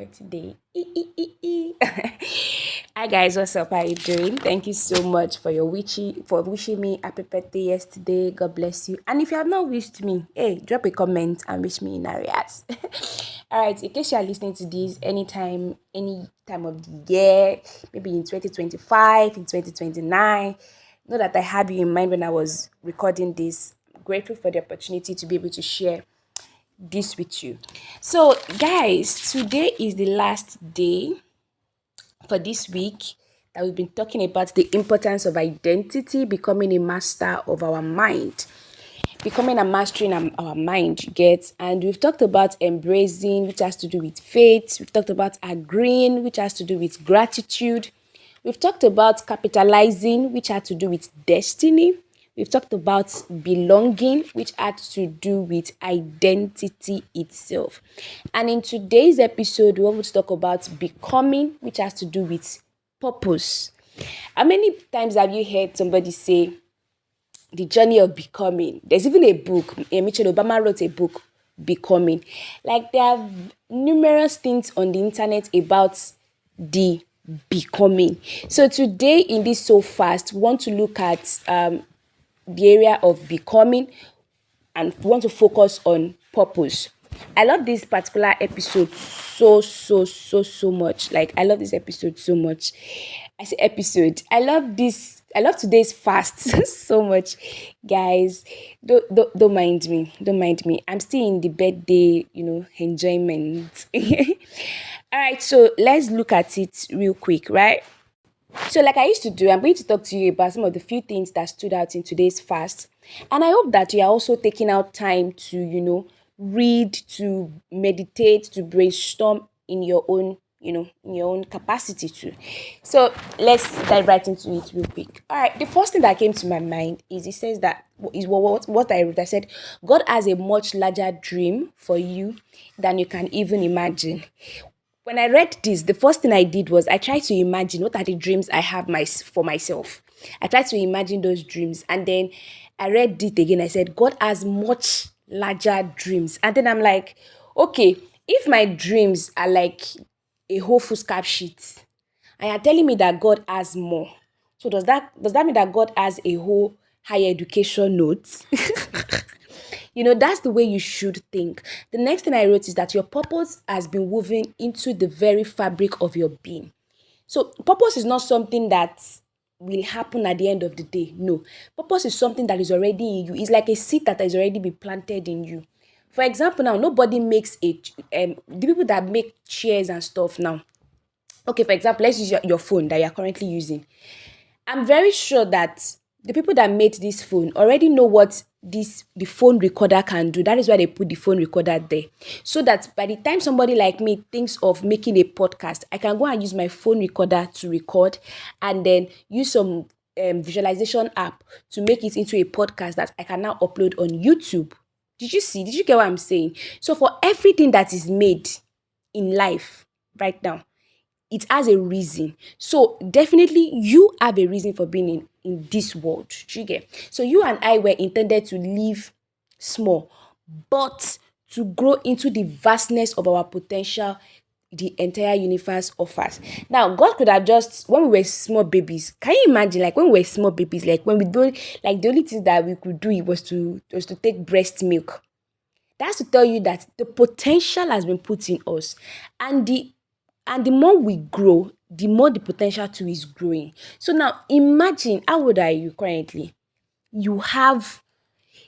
Today. Hi guys, what's up? How you doing? Thank you so much for your wishing me happy birthday yesterday. God bless you. And if you have not wished me, hey, drop a comment and wish me in areas. All right, in case you are listening to this any time of the year, maybe in 2025, in 2029, know that I had you in mind when I was recording this. I'm grateful for the opportunity to be able to share this with you. So, guys, today is the last day for this week that we've been talking about the importance of identity, becoming a master of our mind, becoming a master in our mind, you get. And we've talked about embracing, which has to do with faith. We've talked about agreeing, which has to do with gratitude. We've talked about capitalizing, which had to do with destiny. We've talked about belonging, which had to do with identity itself. And in today's episode, we want to talk about becoming, which has to do with purpose. How many times have you heard somebody say the journey of becoming? There's even a book, Michelle Obama wrote a book, Becoming. Like there are numerous things on the internet about the becoming. So today in this so fast, we want to look at the area of becoming and want to focus on purpose. I love this particular episode so much. Like I love this episode so much. I say episode. I love today's fast so much, guys. Don't mind me. Don't mind me. I'm still in the birthday, enjoyment. All right, so let's look at it real quick, right? So, like I used to do, I'm going to talk to you about some of the few things that stood out in today's fast. And I hope that you are also taking out time to, read, to meditate, to brainstorm in your own, in your own capacity too. So, let's dive right into it real quick. All right, the first thing that came to my mind is it says that is what I wrote. I said, God has a much larger dream for you than you can even imagine. When I read this, the first thing I did was I tried to imagine what are the dreams I have for myself. I tried to imagine those dreams, and then I read it again. I said, God has much larger dreams. And then I'm like, okay, if my dreams are like a whole foolscap sheet, and you're telling me that God has more. So does that mean that God has a whole higher education notes? That's the way you should think. The next thing I wrote is that your purpose has been woven into the very fabric of your being. So, purpose is not something that will happen at the end of the day. No. Purpose is something that is already in you. It's like a seed that has already been planted in you. For example, now, nobody makes the people that make chairs and stuff now. Okay, for example, let's use your phone that you're currently using. I'm very sure that the people that made this phone already know what the phone recorder can do. That is why they put the phone recorder there. So that by the time somebody like me thinks of making a podcast, I can go and use my phone recorder to record and then use some visualization app to make it into a podcast that I can now upload on YouTube. Did you see? Did you get what I'm saying? So for everything that is made in life right now, it has a reason. So definitely you have a reason for being in this world. Do you get? So you and I were intended to live small, but to grow into the vastness of our potential the entire universe offers. Now, God could have just, when we were small babies, can you imagine, like when we were small babies, like when we don't, like the only thing that we could do it was to take breast milk. That's to tell you that the potential has been put in us, and the more we grow, the more the potential too is growing. So now imagine, how old are you currently? You have,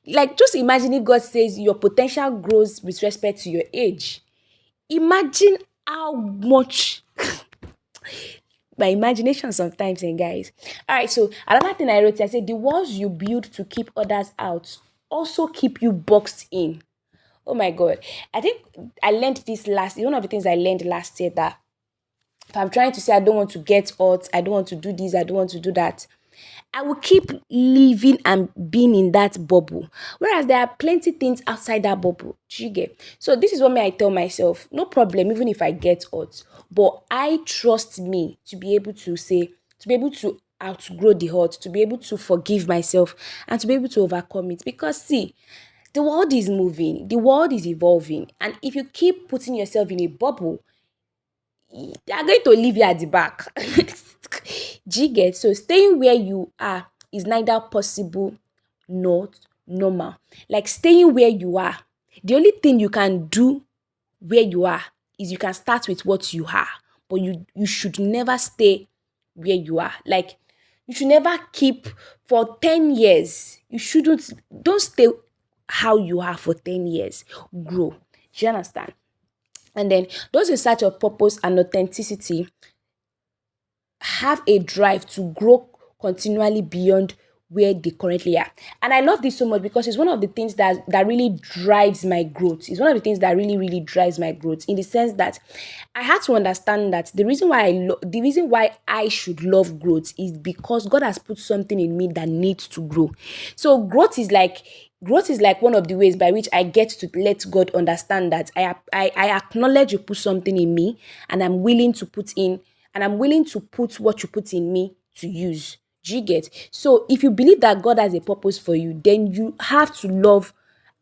like, just imagine if God says your potential grows with respect to your age. Imagine how much my imagination sometimes, and guys. All right, so another thing I wrote, I said the walls you build to keep others out also keep you boxed in. Oh my God. I think I learned this one of the things I learned last year, that if I'm trying to say I don't want to get hot, I don't want to do this, I don't want to do that, I will keep living and being in that bubble. Whereas there are plenty things outside that bubble. Do you get? So this is what I tell myself, no problem, even if I get hot. But I trust me to be able to say, to be able to outgrow the hurt, to be able to forgive myself, and to be able to overcome it. Because see, the world is moving, the world is evolving, and if you keep putting yourself in a bubble, they are going to leave you at the back. Do you get? So staying where you are is neither possible nor normal. Like staying where you are, the only thing you can do where you are is you can start with what you are, but you should never stay where you are. Like you should never keep for 10 years. You shouldn't don't stay how you are for 10 years. Grow. Do you understand? And then those in search of purpose and authenticity have a drive to grow continually beyond where they currently are. And I love this so much because it's one of the things that really drives my growth. It's one of the things that really drives my growth, in the sense that I had to understand that the reason why I should love growth is because God has put something in me that needs to grow. So growth is like one of the ways by which I get to let God understand that I acknowledge you put something in me, and I'm willing to put what you put in me to use. Do you get? So if you believe that God has a purpose for you, then you have to love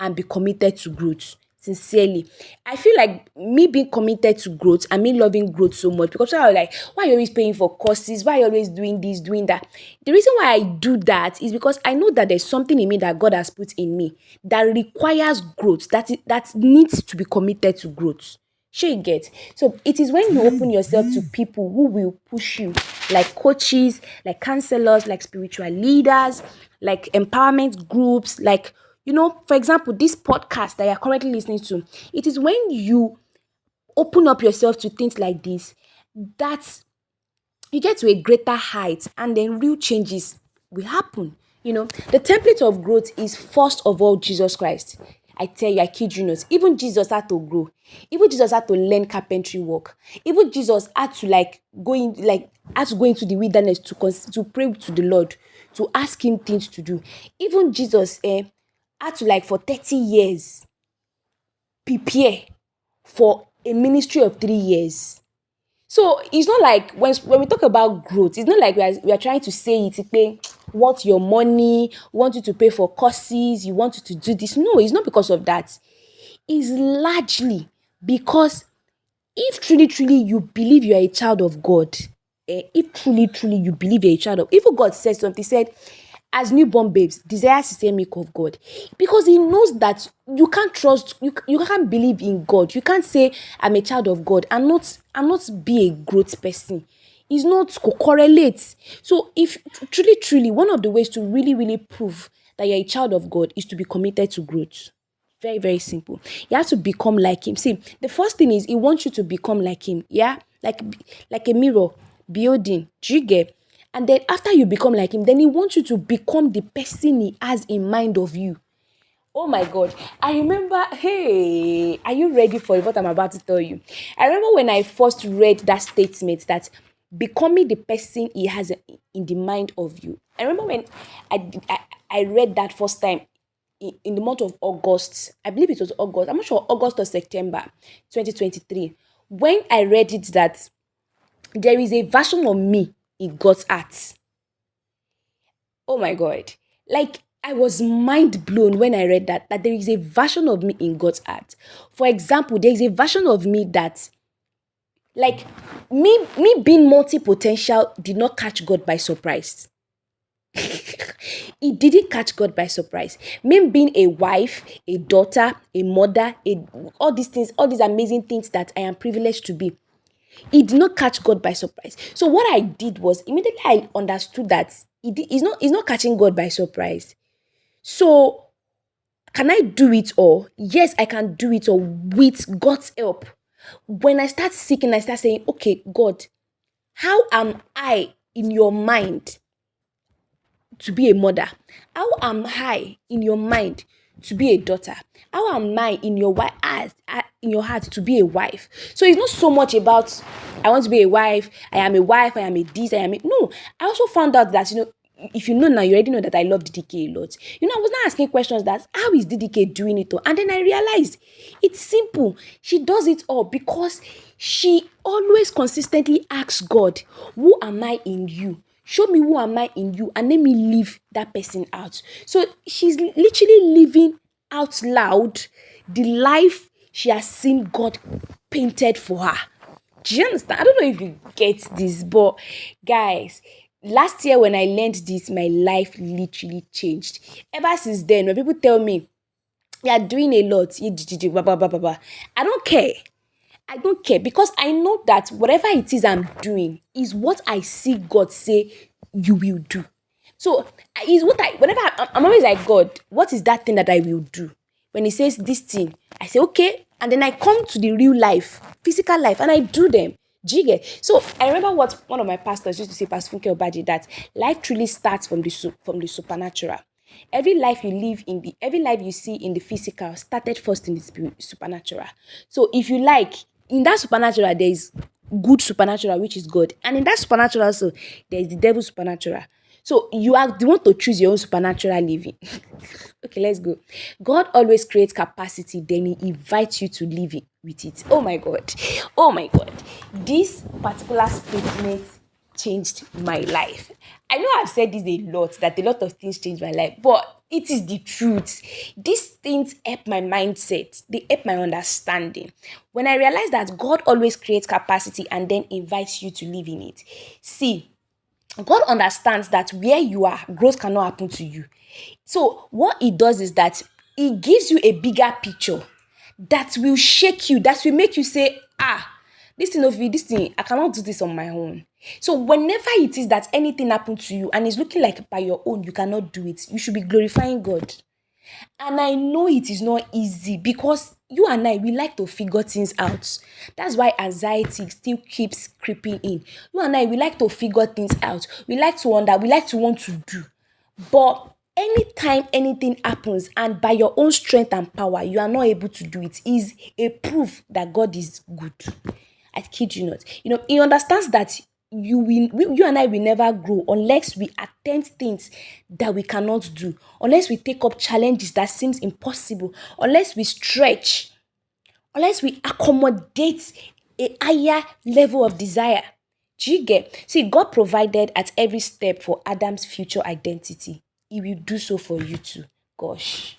and be committed to growth. Sincerely, I feel like me being committed to growth and me loving growth so much, because I was like, why are you always paying for courses? Why are you always doing this, doing that? The reason why I do that is because I know that there's something in me that God has put in me that requires growth, that needs to be committed to growth. Sure, you get. So it is when you open yourself to people who will push you, like coaches, like counselors, like spiritual leaders, like empowerment groups, like, for example, this podcast that you're currently listening to. It is when you open up yourself to things like this that you get to a greater height, and then real changes will happen. The template of growth is first of all Jesus Christ. I tell you, I kid you not. Even Jesus had to grow. Even Jesus had to learn carpentry work. Even Jesus had to go into the wilderness to pray to the Lord, to ask him things to do. Even Jesus had to, for 30 years, prepare for a ministry of 3 years. So it's not like when we talk about growth, it's not like we are trying to say it, pay, want your money, want you to pay for courses, you want you to do this. No, it's not because of that. It's largely because if truly you believe you are a child of God, if truly you believe you're a child of, even God said something, he said, as newborn babes, desire the same milk of God, because he knows that you can't trust, you can't believe in God. You can't say I'm a child of God and not be a growth person. It's not correlate. So if truly, one of the ways to really prove that you're a child of God is to be committed to growth. Very, very simple. You have to become like him. See, the first thing is he wants you to become like him. Yeah, like a mirror building. Do you get? And then after you become like him, then he wants you to become the person he has in mind of you. Oh my God. I remember, hey, are you ready for what I'm about to tell you? I remember when I first read that statement that becoming the person he has in the mind of you. I remember when I read that first time in the month of August. I believe it was August. I'm not sure, August or September 2023. When I read it, that there is a version of me in God's art. Oh my God. Like, I was mind blown when I read that there is a version of me in God's art. For example, there is a version of me that, like, me being multi-potential did not catch God by surprise. It didn't catch God by surprise. Me being a wife, a daughter, a mother, all these things, all these amazing things that I am privileged to be, it did not catch God by surprise. So what I did was, immediately I understood that it's not catching God by surprise. So can I do it all? Yes, I can do it all with God's help. When I start seeking, I start saying, okay, God, how am I in your mind to be a mother? How am I in your mind to be a daughter? How am I in your heart to be a wife? So it's not so much about I want to be a wife, I am a wife, I am a this, I am a no. I also found out that if you know now, you already know that I love DDK a lot. I was not asking questions that how is DDK doing it all? And then I realized it's simple. She does it all because she always consistently asks God, who am I in you? Show me who am I in you, and let me leave that person out. So she's literally living out loud the life she has seen God painted for her. Do you understand? I don't know if you get this, but guys, last year when I learned this, my life literally changed. Ever since then, when people tell me you are doing a lot, blah, blah, blah, blah, blah, I don't care. I don't care because I know that whatever it is I'm doing is what I see God say you will do. So is what whenever I'm always like, God, what is that thing that I will do? When He says this thing, I say okay, and then I come to the real life, physical life, and I do them. Do you get? So I remember what one of my pastors used to say, Pastor Funke Obaji, that life truly starts from the supernatural. Every life you see in the physical started first in the supernatural. So if you like, in that supernatural there is good supernatural, which is God, and in that supernatural also there is the devil supernatural. So you are the one to choose your own supernatural living. Okay, let's go. God always creates capacity, then He invites you to live it with it. Oh my God. Oh my God. This particular statement changed my life. I know I've said this a lot, that a lot of things changed my life, but it is the truth. These things help my mindset, they help my understanding. When I realize that God always creates capacity and then invites you to live in it. See, God understands that where you are, growth cannot happen to you. So what He does is that He gives you a bigger picture that will shake you, that will make you say, this thing, I cannot do this on my own. So whenever it is that anything happens to you and it's looking like by your own, you cannot do it, you should be glorifying God. And I know it is not easy because you and I, we like to figure things out. That's why anxiety still keeps creeping in. You and I, we like to figure things out. We like to wonder, we like to want to do. But anytime anything happens and by your own strength and power, you are not able to do it, is a proof that God is good. I kid you not. He understands that you and I will never grow unless we attempt things that we cannot do, unless we take up challenges that seems impossible, unless we stretch, unless we accommodate a higher level of desire. Do you get? See, God provided at every step for Adam's future identity. He will do so for you too. Gosh.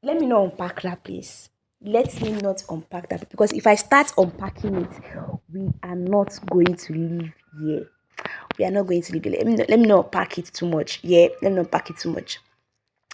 Let me not unpack that, please. Let me not unpack that, because if I start unpacking it, we are not going to live here. We are not going to live here. Let me not unpack it too much. Yeah, let me not unpack it too much.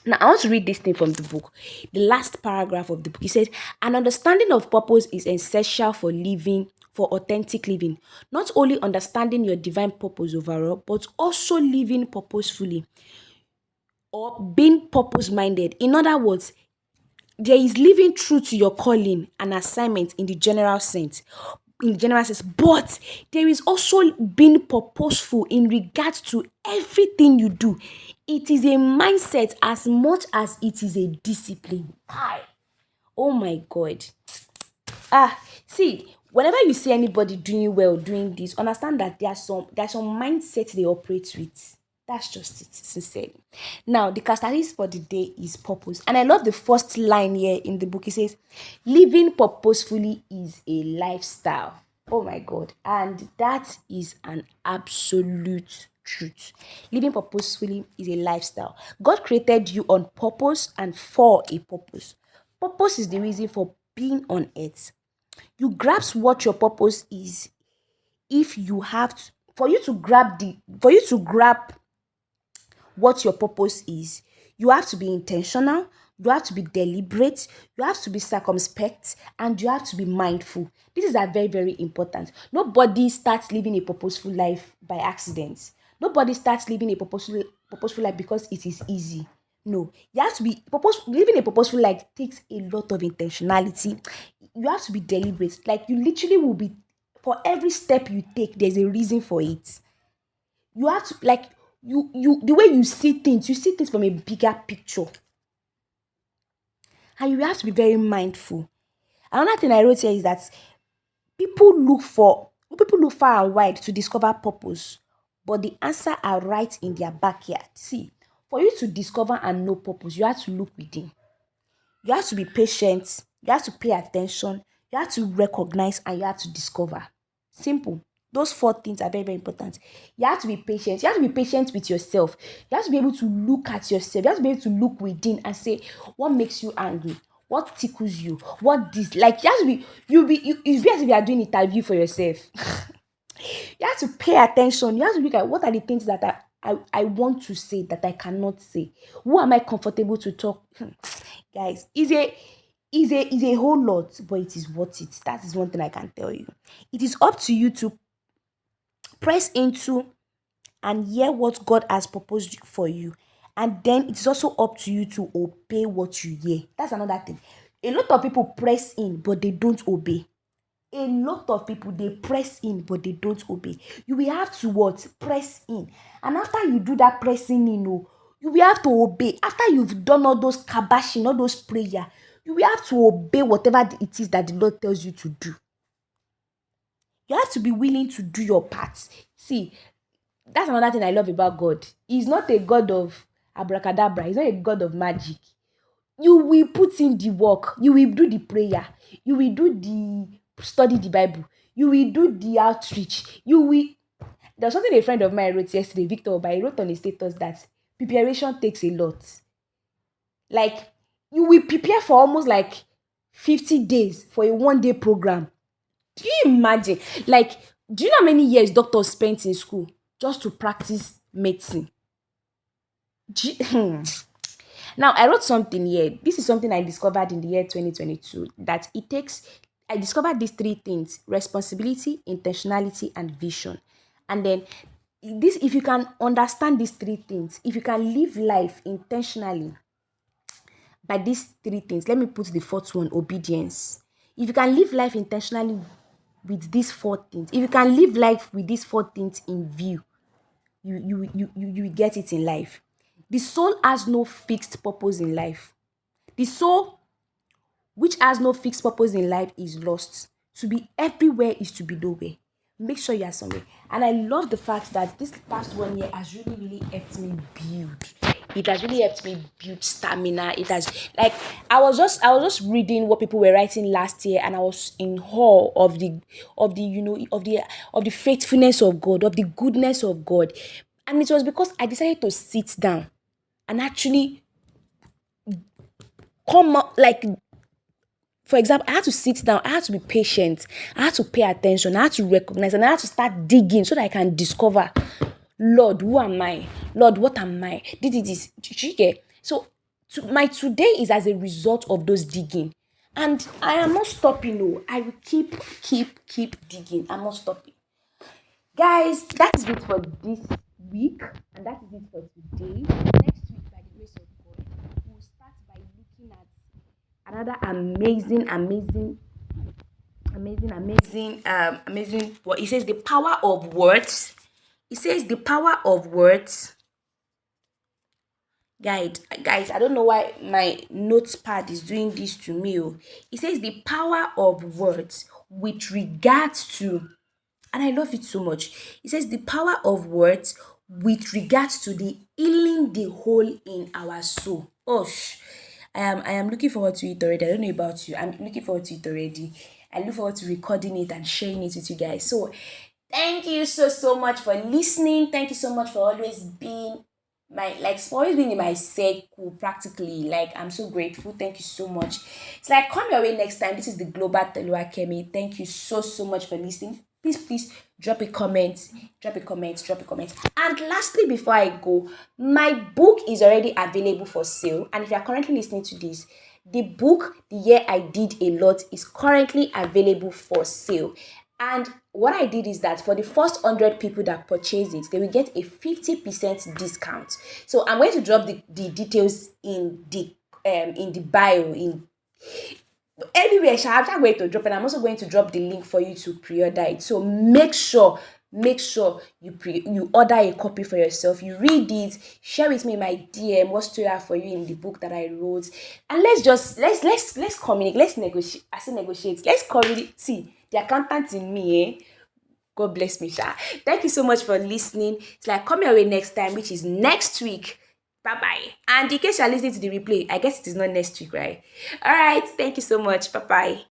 Now, I want to read this thing from the book. The last paragraph of the book. It says, an understanding of purpose is essential for living, for authentic living. Not only understanding your divine purpose overall, but also living purposefully or being purpose-minded. In other words, there is living true to your calling and assignment in the general sense. But there is also being purposeful in regards to everything you do. It is a mindset as much as it is a discipline. Oh my God. See, whenever you see anybody doing well, doing this, understand that there's some mindset they operate with. That's just it, sincerely. Now, the catalyst for the day is purpose. And I love the first line here in the book. It says, living purposefully is a lifestyle. Oh my God. And that is an absolute truth. Living purposefully is a lifestyle. God created you on purpose and for a purpose. Purpose is the reason for being on earth. You grasp what your purpose is if you have to, for you to grab what your purpose is, you have to be intentional, you have to be deliberate, you have to be circumspect, and you have to be mindful. These are very, very important. Nobody starts living a purposeful life by accident. Nobody starts living a purposeful life because it is easy. No, you have to be living a purposeful life takes a lot of intentionality. You have to be deliberate. Like, you literally will be, for every step you take, there's a reason for it. You have to, like, the way you see things from a bigger picture. And you have to be very mindful. Another thing I wrote here is that people look far and wide to discover purpose, but the answer are right in their backyard. See, for you to discover and know purpose, you have to look within. You have to be patient, you have to pay attention, you have to recognize, and you have to discover. Simple. Those 4 things are very, very important. You have to be patient. You have to be patient with yourself. You have to be able to look at yourself. You have to be able to look within and say, what makes you angry? what tickles you, what this, like, you have to be, it's be as if you are doing interview for yourself. You have to pay attention. You have to look at what are the things that I want to say that I cannot say. Who am I comfortable to talk? Guys, is a whole lot, but it is worth it. That is one thing I can tell you. It is up to you to press into and hear what God has proposed for you. And then it's also up to you to obey what you hear. That's another thing. A lot of people press in, but they don't obey. A lot of people, they press in but they don't obey. You will have to what? Press in. And after you do that pressing in, oh, you will have to obey. After you've done all those kabashing, all those prayer, you will have to obey whatever it is that the Lord tells you to do. You have to be willing to do your part. See, that's another thing I love about God. He's not a God of abracadabra. He's not a God of magic. You will put in the work. You will do the prayer. You will do the study the Bible. You will do the outreach. You will. There's something a friend of mine wrote yesterday, Victor, but he wrote on his status that preparation takes a lot. Like, you will prepare for almost like 50 days for a 1 day program. Do you imagine? Like, do you know how many years doctors spent in school just to practice medicine? Now, I wrote something here. This is something I discovered in the year 2022, that I discovered these three things: responsibility, intentionality, and vision. And then, if you can understand these three things, if you can live life intentionally by these three things, let me put the fourth one: obedience. If you can live life intentionally with these four things, if you can live life with these four things in view, you will get it in life. The soul has no fixed purpose in life. The soul which has no fixed purpose in life is lost. To be everywhere is to be nowhere. Make sure you are somewhere. And I love the fact that this past 1 year has really, really helped me build. It has really helped me build stamina. It has, like, I was just reading what people were writing last year, and I was in awe of the of the faithfulness of God, of the goodness of God. And it was because I decided to sit down and actually come up, like, for example, I had to sit down, I had to be patient, I had to pay attention, I had to recognize, and I had to start digging so that I can discover, Lord, who am I? Lord, what am I? This. You get? So my today is as a result of those digging. And I am not stopping. No, I will keep digging. I'm not stopping. Guys, that is it for this week, and that is it for today. Next week, by the grace of God, we'll start by looking at another amazing. What it says, the power of words. It says the power of words. Guys, I don't know why my notepad is doing this to me. Oh. It says the power of words with regards to, and I love it so much. It says the power of words with regards to the healing the hole in our soul. Oh, I am looking forward to it already. I don't know about you. I'm looking forward to it already. I look forward to recording it and sharing it with you guys. So thank you so much for listening. Thank you so much for always being for always being in my circle practically. Like, I'm so grateful. Thank you so much. It's like, come your way next time. This is the Global Telua Kemi. Thank you so much for listening. Please drop a comment. And lastly, before I go, my book is already available for sale. And if you are currently listening to this, the book, The Year I Did a Lot, is currently available for sale. And what I did is that for the first 100 people that purchase it, they will get a 50% discount. So I'm going to drop the details in the bio, in everywhere. I'm just going to drop, and I'm also going to drop the link for you to pre-order it. So make sure you order a copy for yourself. You read it, share with me my DM what stood out for you in the book that I wrote, and let's communicate. Let's negotiate. I say negotiate. Let's communicate. See, the accountant in me, God bless me, Sha. Thank you so much for listening. It's like, come your way next time, which is next week. Bye. And in case you're listening to the replay, I guess it is not next week, right? All right. Thank you so much. Bye.